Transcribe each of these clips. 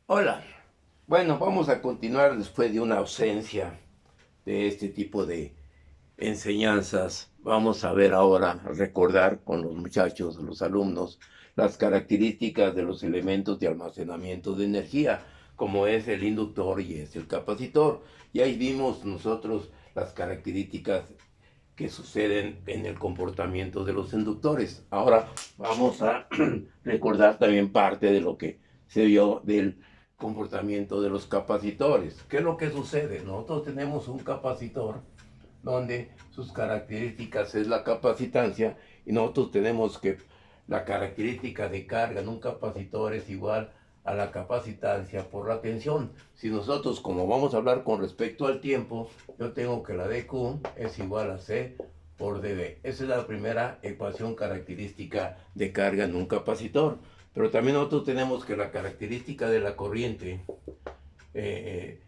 Hola. Bueno, vamos a continuar después de una ausencia de este tipo de enseñanzas. Vamos a ver ahora, a recordar con los muchachos, los alumnos, las características de los elementos de almacenamiento de energía, como es el inductor y es el capacitor. Y ahí vimos nosotros las características que suceden en el comportamiento de los inductores. Ahora vamos a recordar también parte de lo que se vio del comportamiento de los capacitores. ¿Qué es lo que sucede? Nosotros tenemos un capacitor donde sus características es la capacitancia y nosotros tenemos que la característica de carga en un capacitor es igual a la capacitancia por la tensión. Si nosotros, como vamos a hablar con respecto al tiempo, yo tengo que la dQ es igual a C por dB. Esa es la primera ecuación característica de carga en un capacitor. Pero también nosotros tenemos que la característica de la corriente eh,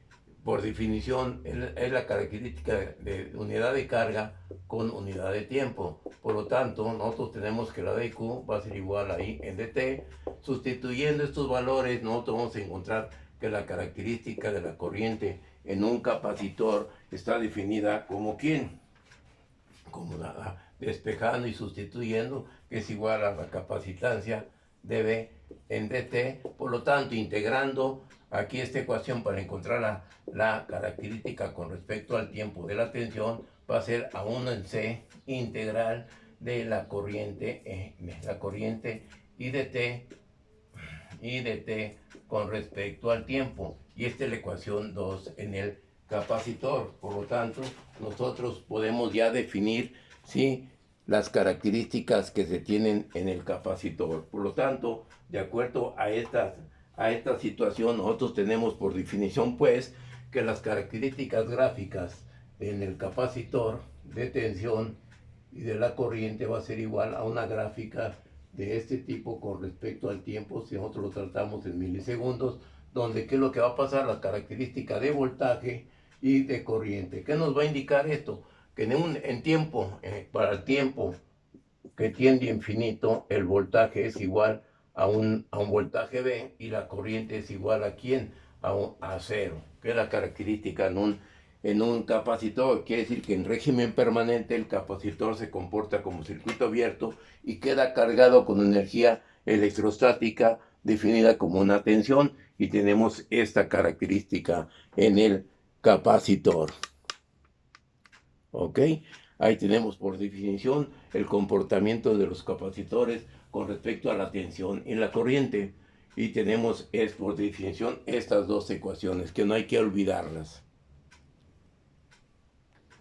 por definición, es la característica de unidad de carga con unidad de tiempo. Por lo tanto, nosotros tenemos que la dQ va a ser igual a I en dt. Sustituyendo estos valores, nosotros vamos a encontrar que la característica de la corriente en un capacitor está definida como ¿quién? Como nada, despejando y sustituyendo, que es igual a la capacitancia dB en dt. Por lo tanto, integrando aquí esta ecuación para encontrar la característica con respecto al tiempo de la tensión, va a ser a 1 en C integral de la corriente I de t con respecto al tiempo. Y esta es la ecuación 2 en el capacitor. Por lo tanto, nosotros podemos ya definir, ¿sí?, las características que se tienen en el capacitor. Por lo tanto, de acuerdo a esta situación, nosotros tenemos por definición, pues, que las características gráficas en el capacitor de tensión y de la corriente va a ser igual a una gráfica de este tipo con respecto al tiempo, si nosotros lo tratamos en milisegundos, donde qué es lo que va a pasar, la característica de voltaje y de corriente. ¿Qué nos va a indicar esto? Que en tiempo, para el tiempo que tiende a infinito, el voltaje es igual a un voltaje B y la corriente es igual a ¿quién? A cero, que es la característica en un capacitor. Quiere decir que en régimen permanente el capacitor se comporta como circuito abierto y queda cargado con energía electrostática definida como una tensión, y tenemos esta característica en el capacitor. ¿Ok? Ahí tenemos por definición el comportamiento de los capacitores con respecto a la tensión y la corriente. Y tenemos por definición estas dos ecuaciones que no hay que olvidarlas.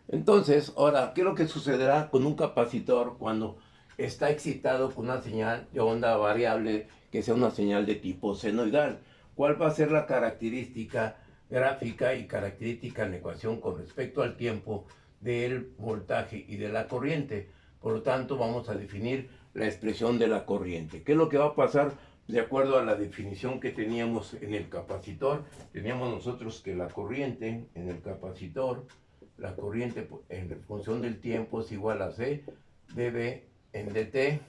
Entonces, ahora, ¿qué es lo que sucederá con un capacitor cuando está excitado con una señal de onda variable que sea una señal de tipo senoidal? ¿Cuál va a ser la característica gráfica y característica en la ecuación con respecto al tiempo del voltaje y de la corriente? Por lo tanto, vamos a definir la expresión de la corriente. ¿Qué es lo que va a pasar de acuerdo a la definición que teníamos en el capacitor? Teníamos nosotros que la corriente en el capacitor, la corriente en función del tiempo es igual a C dB en dt,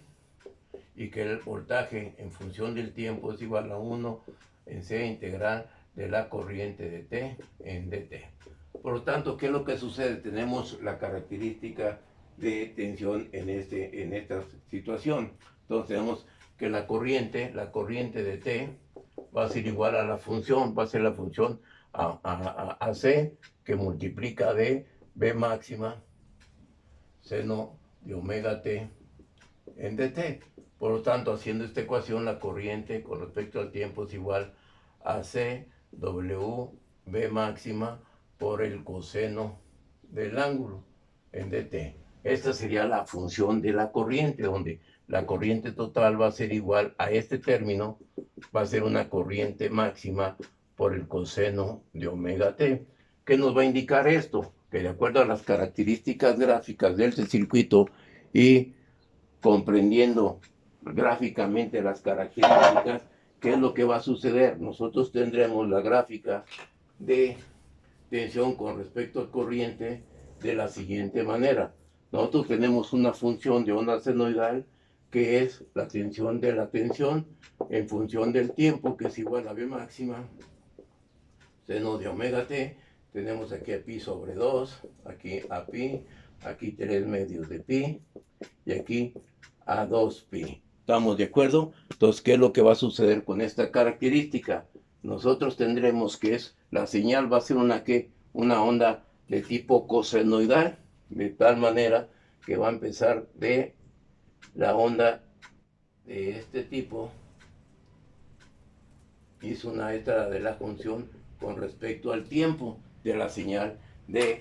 y que el voltaje en función del tiempo es igual a 1 en C integral de la corriente de T en dt. Por lo tanto, ¿qué es lo que sucede? Tenemos la característica de tensión en esta situación. Entonces tenemos que la corriente de T va a ser igual a la función, va a ser la función a C, que multiplica de B máxima seno de omega T en dt. Por lo tanto, haciendo esta ecuación, la corriente con respecto al tiempo es igual a C W B máxima por el coseno del ángulo en dt. Esta sería la función de la corriente, donde la corriente total va a ser igual a este término, va a ser una corriente máxima por el coseno de omega t. ¿Qué nos va a indicar esto? Que de acuerdo a las características gráficas del circuito y comprendiendo gráficamente las características, ¿qué es lo que va a suceder? Nosotros tendremos la gráfica de tensión con respecto a corriente de la siguiente manera. Nosotros tenemos una función de onda senoidal que es la tensión de la tensión en función del tiempo, que es igual a B máxima, seno de omega t. Tenemos aquí a pi sobre 2, aquí a pi, aquí 3 medios de pi, y aquí a 2 pi. ¿Estamos de acuerdo? Entonces, ¿qué es lo que va a suceder con esta característica? Nosotros tendremos que la señal va a ser una onda de tipo cosenoidal, de tal manera que va a empezar de la onda de este tipo, hizo una letra de la función con respecto al tiempo de la señal de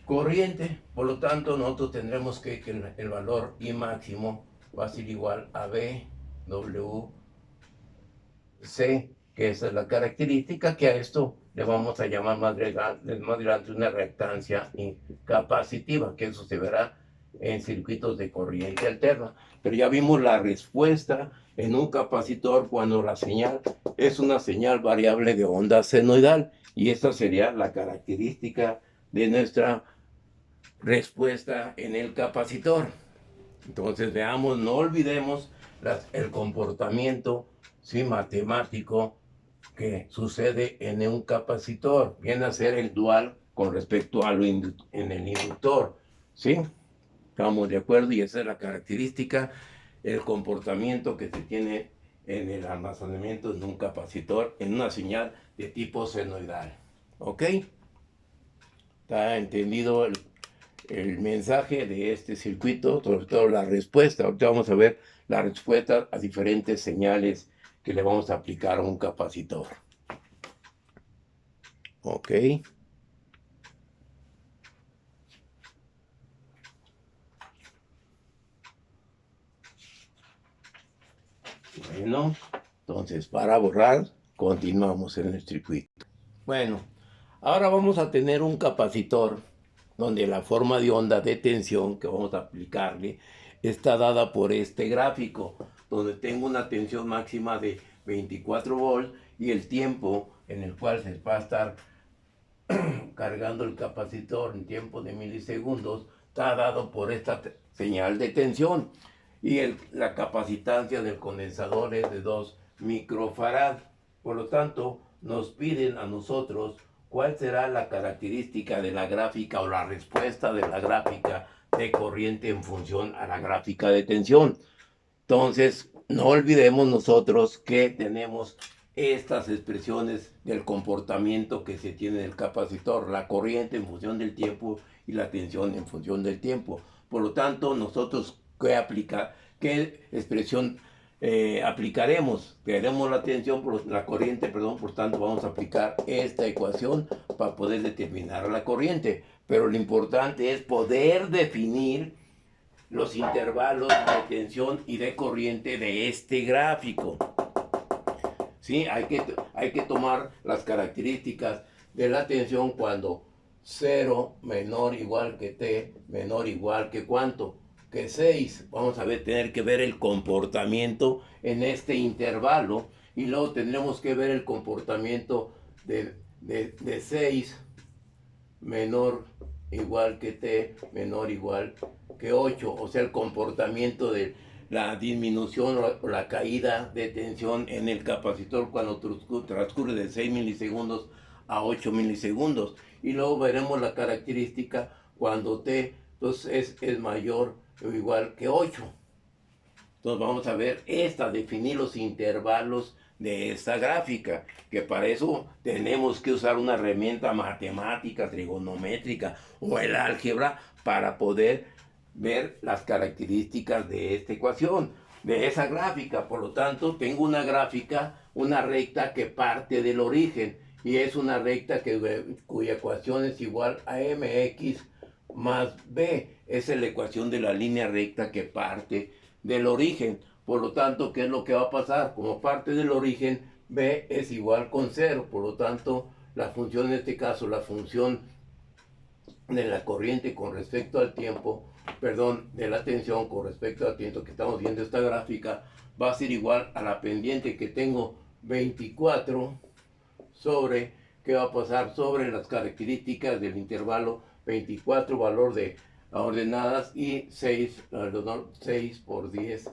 corriente. Por lo tanto, nosotros tendremos que el valor I máximo va a ser igual a B W C, que esa es la característica, que a esto le vamos a llamar más adelante una reactancia incapacitiva, que eso se verá en circuitos de corriente alterna. Pero ya vimos la respuesta en un capacitor cuando la señal es una señal variable de onda senoidal, y esta sería la característica de nuestra respuesta en el capacitor. Entonces veamos, no olvidemos el comportamiento matemático que sucede en un capacitor. Viene a ser el dual con respecto a en el inductor. ¿Sí? Estamos de acuerdo, y esa es la característica, el comportamiento que se tiene en el almacenamiento en un capacitor en una señal de tipo senoidal. ¿Ok? ¿Está entendido el mensaje de este circuito? Sobre todo la respuesta. Ahorita vamos a ver la respuesta a diferentes señales que le vamos a aplicar a un capacitor. ¿Ok? Bueno, entonces para borrar, continuamos en el circuito. Bueno, ahora vamos a tener un capacitor donde la forma de onda de tensión que vamos a aplicarle está dada por este gráfico, donde tengo una tensión máxima de 24 volts y el tiempo en el cual se va a estar cargando el capacitor en tiempo de milisegundos está dado por esta señal de tensión, y la capacitancia del condensador es de 2 microfarad. Por lo tanto, nos piden a nosotros cuál será la característica de la gráfica o la respuesta de la gráfica de corriente en función a la gráfica de tensión. Entonces, no olvidemos nosotros que tenemos estas expresiones del comportamiento que se tiene del capacitor, la corriente en función del tiempo y la tensión en función del tiempo. Por lo tanto, nosotros, ¿qué expresión aplicaremos? Queremos la tensión, la corriente, perdón, por tanto vamos a aplicar esta ecuación para poder determinar la corriente. Pero lo importante es poder definir los intervalos de tensión y de corriente de este gráfico. ¿Sí? Hay que tomar las características de la tensión cuando 0 menor igual que t menor igual que ¿cuánto? Que 6. Vamos a tener que ver el comportamiento en este intervalo, y luego tendremos que ver el comportamiento de 6 menor igual que t menor igual que 8, o sea, el comportamiento de la disminución o la caída de tensión en el capacitor cuando transcurre de 6 milisegundos a 8 milisegundos. Y luego veremos la característica cuando t entonces es mayor o igual que 8. Entonces vamos a ver definir los intervalos de esta gráfica, que para eso tenemos que usar una herramienta matemática, trigonométrica o el álgebra para poder ver las características de esta ecuación, de esa gráfica. Por lo tanto, tengo una gráfica, una recta que parte del origen, y es una recta cuya ecuación es igual a mx más b. Esa es la ecuación de la línea recta que parte del origen. Por lo tanto, ¿qué es lo que va a pasar? Como parte del origen, b es igual con 0. Por lo tanto, la función, en este caso, la función de la corriente con respecto al tiempo, perdón, de la tensión con respecto al tiempo que estamos viendo esta gráfica, va a ser igual a la pendiente que tengo 24 sobre, ¿qué va a pasar? Sobre las características del intervalo 24, valor de a ordenadas y 6 por 10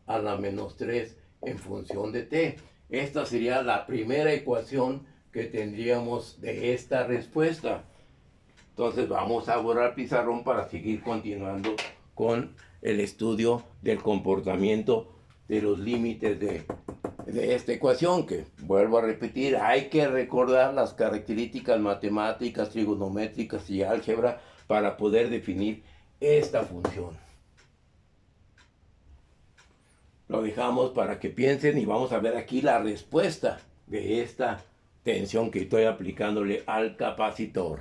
a la menos 3 en función de t. Esta sería la primera ecuación que tendríamos de esta respuesta. Entonces vamos a borrar pizarrón para seguir continuando con el estudio del comportamiento de los límites de esta ecuación, que vuelvo a repetir, hay que recordar las características matemáticas, trigonométricas y álgebra para poder definir esta función. Lo dejamos para que piensen y vamos a ver aquí la respuesta de esta tensión que estoy aplicándole al capacitor.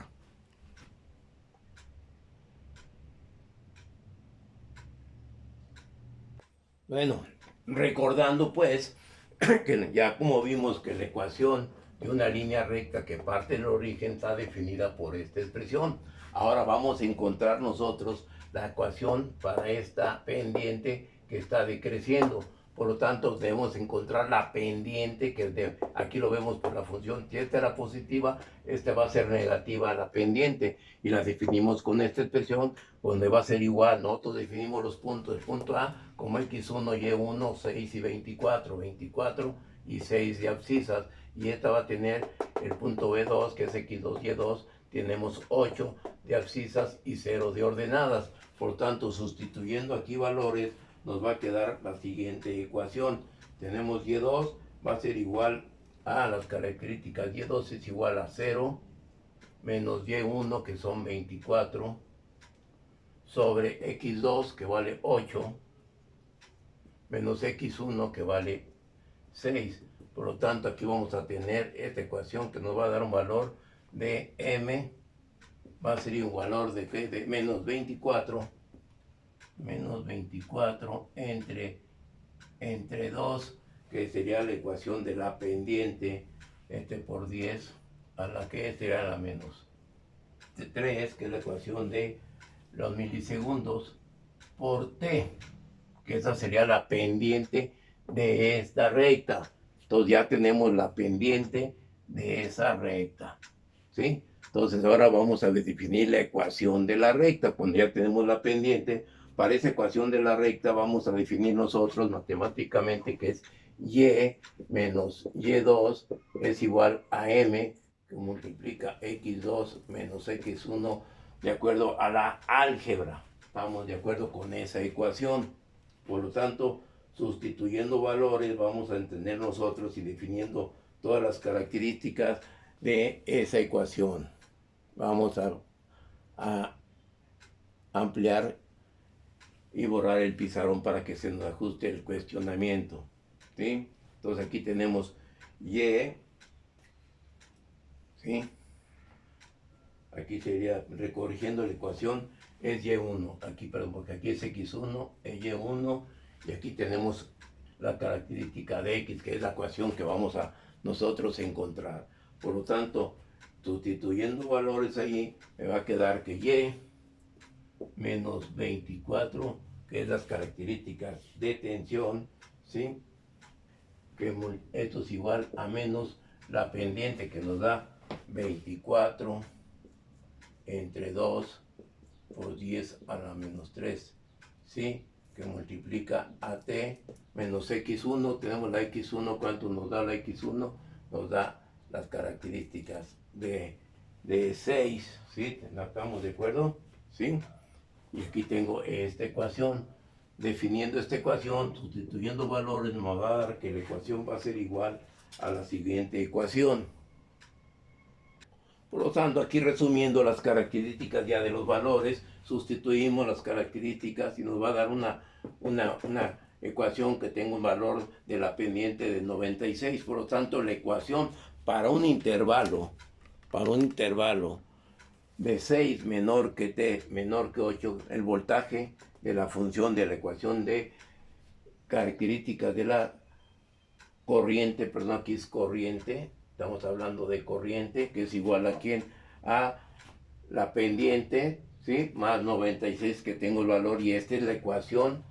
Bueno, recordando pues que ya como vimos que la ecuación de una línea recta que parte del origen está definida por esta expresión. Ahora vamos a encontrar nosotros la ecuación para esta pendiente que está decreciendo. Por lo tanto, debemos encontrar la pendiente, que aquí lo vemos por la función. Si esta era positiva, esta va a ser negativa a la pendiente. Y la definimos con esta expresión, donde va a ser igual. Nosotros definimos los puntos. El punto A como x1, y1, 6 y 24. 24 y 6 de abscisas. Y esta va a tener el punto B2, que es x2, y2. Tenemos 8 de abscisas y 0 de ordenadas. Por tanto, sustituyendo aquí valores, nos va a quedar la siguiente ecuación. Tenemos y2 va a ser igual a las características. y2 es igual a 0 menos y1, que son 24, sobre x2, que vale 8, menos x1, que vale 6. Por lo tanto, aquí vamos a tener esta ecuación que nos va a dar un valor de m, va a ser un valor de menos 24, entre 2, que sería la ecuación de la pendiente, por 10 a la que sería la menos 3, que es la ecuación de los milisegundos por t, que esa sería la pendiente de esta recta. Entonces ya tenemos la pendiente de esa recta, ¿sí? Entonces ahora vamos a definir la ecuación de la recta. Cuando ya tenemos la pendiente, para esa ecuación de la recta vamos a definir nosotros matemáticamente que es y menos y2 es igual a m, que multiplica x2 menos x1, de acuerdo a la álgebra. Estamos de acuerdo con esa ecuación. Por lo tanto, sustituyendo valores, vamos a entender nosotros y definiendo todas las características de esa ecuación. Vamos a ampliar y borrar el pizarrón para que se nos ajuste el cuestionamiento, ¿sí? Entonces aquí tenemos y, ¿sí? Aquí sería, recorrigiendo la ecuación, es y1, aquí, perdón, porque aquí es x1, es y1, y aquí tenemos la característica de x, que es la ecuación que vamos a nosotros encontrar. Por lo tanto, sustituyendo valores ahí, me va a quedar que y menos 24, que es las características de tensión, ¿sí? Que esto es igual a menos la pendiente, que nos da 24 entre 2 por 10 a la menos 3, ¿sí? Que multiplica a t menos x1. Tenemos la x1, ¿cuánto nos da la x1? Nos da las características de 6, ¿sí? ¿Estamos de acuerdo? ¿Sí? Y aquí tengo esta ecuación. Definiendo esta ecuación, sustituyendo valores, nos va a dar que la ecuación va a ser igual a la siguiente ecuación. Por lo tanto, aquí resumiendo las características ya de los valores, sustituimos las características y nos va a dar una ecuación que tenga un valor de la pendiente de 96. Por lo tanto, la ecuación para un intervalo de 6 menor que t, menor que 8, el voltaje de la función de la ecuación de características de la corriente, perdón, aquí es corriente, estamos hablando de corriente, que es igual a quién, a la pendiente, ¿sí? Más 96, que tengo el valor, y esta es la ecuación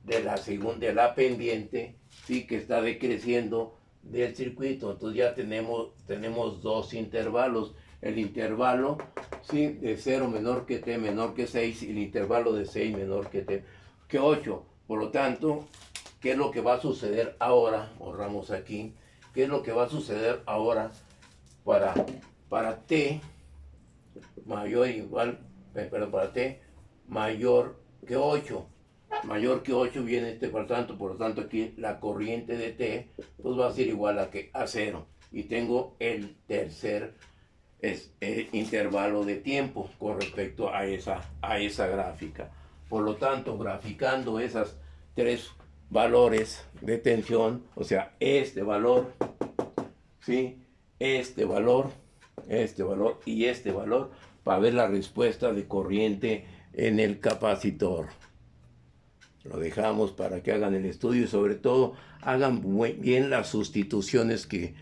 de la segunda, de la pendiente, ¿sí? Que está decreciendo del circuito. Entonces ya tenemos dos intervalos. El intervalo ¿sí? De 0 menor que t menor que 6 y el intervalo de 6 menor que 8. Por lo tanto, ¿qué es lo que va a suceder ahora? Borramos aquí. ¿Qué es lo que va a suceder ahora para t mayor o igual, perdón, para t mayor que 8? Mayor que 8 viene por lo tanto aquí la corriente de t pues va a ser igual a 0. Y tengo el tercer intervalo de tiempo con respecto a esa gráfica. Por lo tanto, graficando esas tres valores de tensión, o sea, este valor, ¿sí? este valor y este valor, para ver la respuesta de corriente en el capacitor. Lo dejamos para que hagan el estudio y sobre todo hagan bien las sustituciones que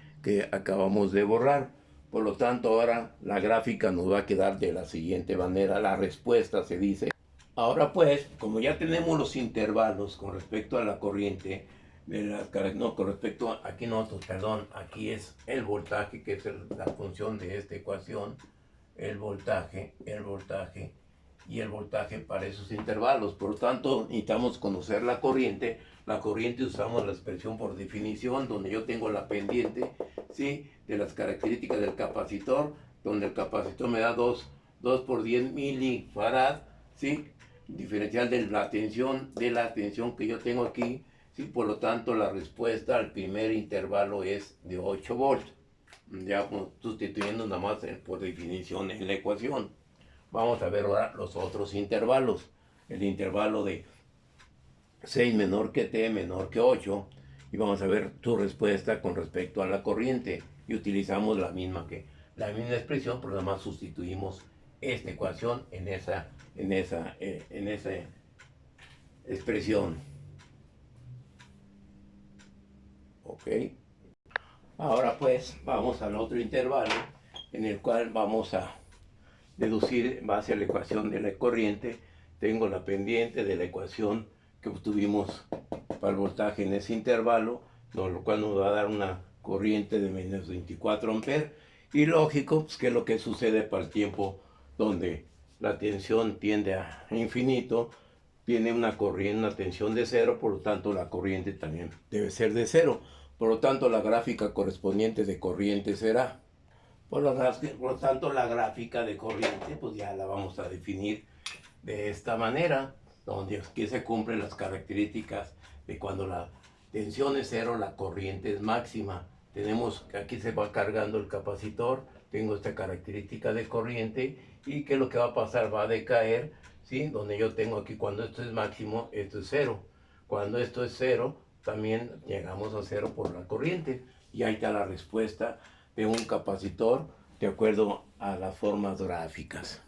acabamos de borrar. Por lo tanto, ahora la gráfica nos va a quedar de la siguiente manera. La respuesta se dice. Ahora pues, como ya tenemos los intervalos con respecto a la corriente, con respecto a, aquí no, perdón, aquí es el voltaje, que es la función de esta ecuación, el voltaje y el voltaje para esos intervalos. Por lo tanto, necesitamos conocer la corriente. La corriente usamos la expresión por definición, donde yo tengo la pendiente, ¿sí? de las características del capacitor, donde el capacitor me da 2 por 10 milifarad, ¿sí? diferencial de la tensión que yo tengo aquí, ¿sí? Por lo tanto la respuesta al primer intervalo es de 8 volts, ya sustituyendo nada más por definición en la ecuación. Vamos a ver ahora los otros intervalos. El intervalo de 6 menor que t menor que 8, y vamos a ver tu respuesta con respecto a la corriente, y utilizamos la misma expresión, pero nada más sustituimos esta ecuación en esa expresión. Ok. Ahora pues vamos al otro intervalo, en el cual vamos a deducir en base a la ecuación de la corriente. Tengo la pendiente de la ecuación que obtuvimos para el voltaje en ese intervalo, lo cual nos va a dar una corriente de menos 24 amperes. Y lógico, pues, que es lo que sucede para el tiempo donde la tensión tiende a infinito, tiene una corriente, una tensión de 0, por lo tanto la corriente también debe ser de 0. Por lo tanto, la gráfica correspondiente de corriente será. Por lo tanto, la gráfica de corriente, pues ya la vamos a definir de esta manera, donde aquí se cumplen las características de cuando la tensión es 0, la corriente es máxima. Tenemos que aquí se va cargando el capacitor, tengo esta característica de corriente, y que lo que va a pasar va a decaer, ¿sí? Donde yo tengo aquí, cuando esto es máximo, esto es 0. Cuando esto es 0, también llegamos a 0 por la corriente. Y ahí está la respuesta de un capacitor de acuerdo a las formas gráficas.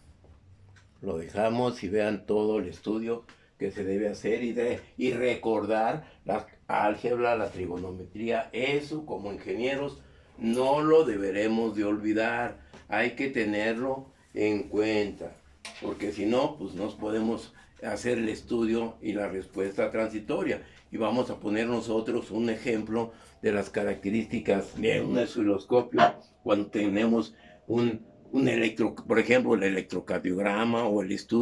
Lo dejamos y vean todo el estudio que se debe hacer y recordar la álgebra, la trigonometría. Eso, como ingenieros, no lo deberemos de olvidar. Hay que tenerlo en cuenta, porque si no, pues no podemos hacer el estudio y la respuesta transitoria. Y vamos a poner nosotros un ejemplo de las características de un osciloscopio cuando tenemos por ejemplo, el electrocardiograma o el estudio